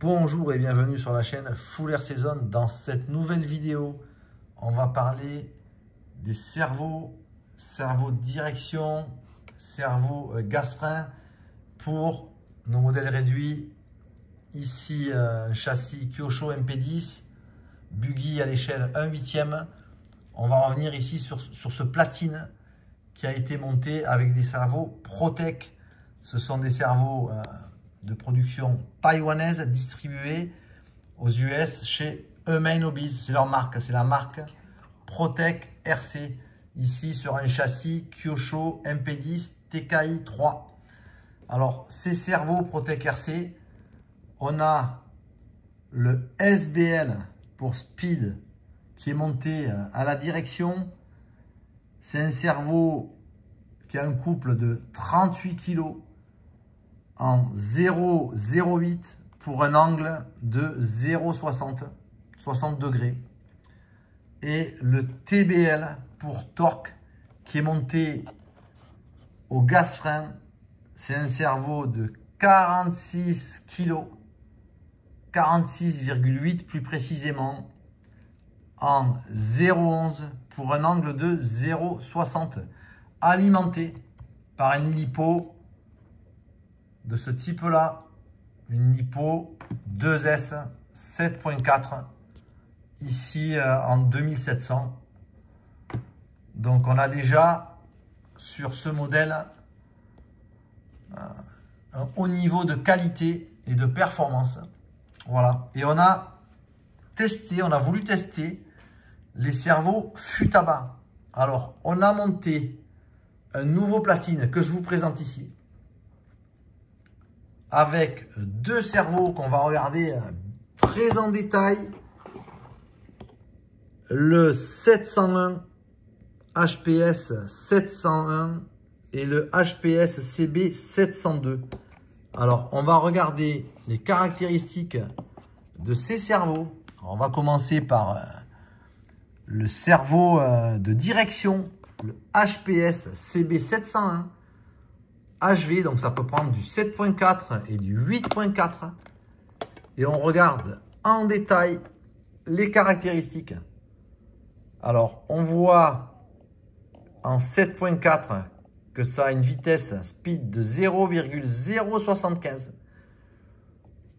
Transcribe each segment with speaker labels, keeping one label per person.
Speaker 1: Bonjour et bienvenue sur la chaîne Full Air Season. Dans cette nouvelle vidéo, on va parler des cerveaux direction, cerveau gaz frein pour nos modèles réduits. Ici, un châssis Kyosho MP10, buggy à l'échelle 1/8. On va revenir ici sur ce platine qui a été monté avec des cerveaux Protec. Ce sont des cerveaux de production taïwanaise distribués aux US chez E-Main Hobbies. C'est leur marque, c'est la marque Protec RC. Ici sur un châssis Kyosho MP10 TKI 3. Alors ces cerveaux Protec RC, on a le SBL pour Speed qui est monté à la direction. C'est un cerveau qui a un couple de 38 kg en 0,08 pour un angle de 0,60, 60 degrés. Et le TBL pour torque qui est monté au gaz frein. C'est un cerveau de 46 kg, 46,8 plus précisément, en 0,11 pour un angle de 0,60, alimenté par une lipo de ce type-là, une lipo 2S 7.4, ici en 2700. Donc on a déjà sur ce modèle un haut niveau de qualité et de performance. Voilà. Et on a voulu tester les cerveaux Futaba. Alors, on a monté un nouveau platine que je vous présente ici, avec deux cerveaux qu'on va regarder très en détail. Le 701 HPS 701 et le HPS CB 702. Alors, on va regarder les caractéristiques de ces cerveaux. On va commencer par le cerveau de direction, le HPS CB 701 HV, donc ça peut prendre du 7.4 et du 8.4. Et on regarde en détail les caractéristiques. Alors, on voit en 7.4 que ça a une vitesse speed de 0,075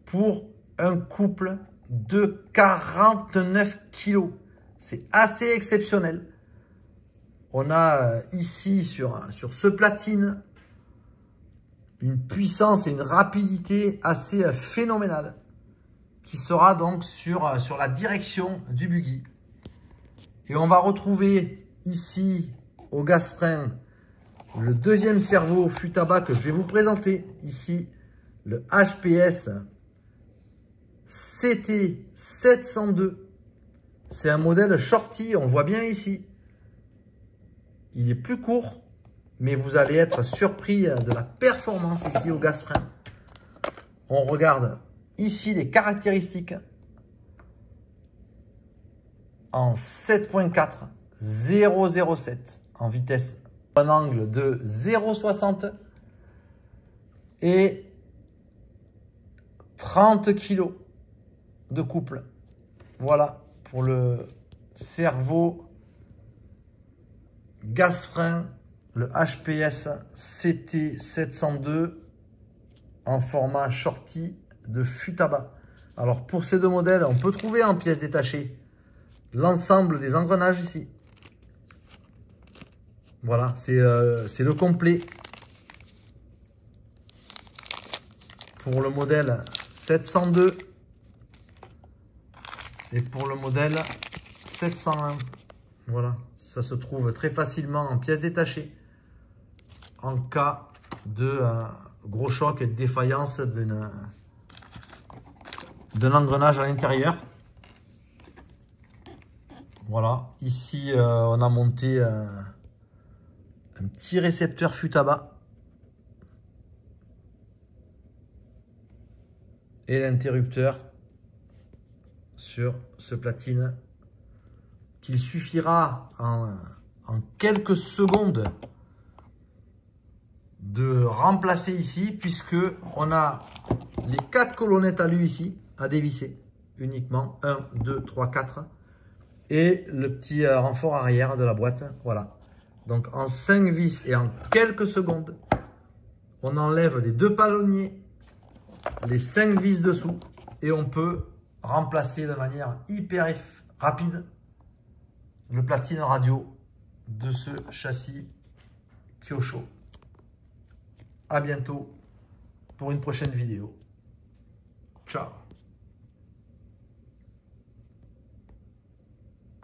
Speaker 1: pour un couple de 49 kg. C'est assez exceptionnel. On a ici sur ce platine une puissance et une rapidité assez phénoménale qui sera donc sur la direction du buggy. Et on va retrouver ici au gaz frein le deuxième cerveau Futaba que je vais vous présenter ici, le HPS CT 702. C'est un modèle shorty, on voit bien ici. Il est plus court, mais vous allez être surpris de la performance ici au gaz frein. On regarde ici les caractéristiques en 7.4, 0,07 en vitesse, un angle de 0,60 et 30 kg de couple. Voilà pour le cerveau gaz frein, le HPS CT 702 en format shorty de Futaba. Alors pour ces deux modèles, on peut trouver en pièces détachées l'ensemble des engrenages ici. Voilà, c'est le complet pour le modèle 702 et pour le modèle 701. Voilà, ça se trouve très facilement en pièces détachées en cas de gros choc et de défaillance d'un engrenage à l'intérieur. Voilà, ici on a monté un petit récepteur Futaba et l'interrupteur sur ce platine qu'il suffira en quelques secondes de remplacer ici, puisque on a les 4 colonnettes à lui ici, à dévisser uniquement. 1, 2, 3, 4. Et le petit renfort arrière de la boîte. Voilà. Donc en 5 vis et en quelques secondes, on enlève les 2 palonniers, les 5 vis dessous et on peut remplacer de manière hyper rapide le platine radio de ce châssis Kyosho. À bientôt pour une prochaine vidéo. Ciao.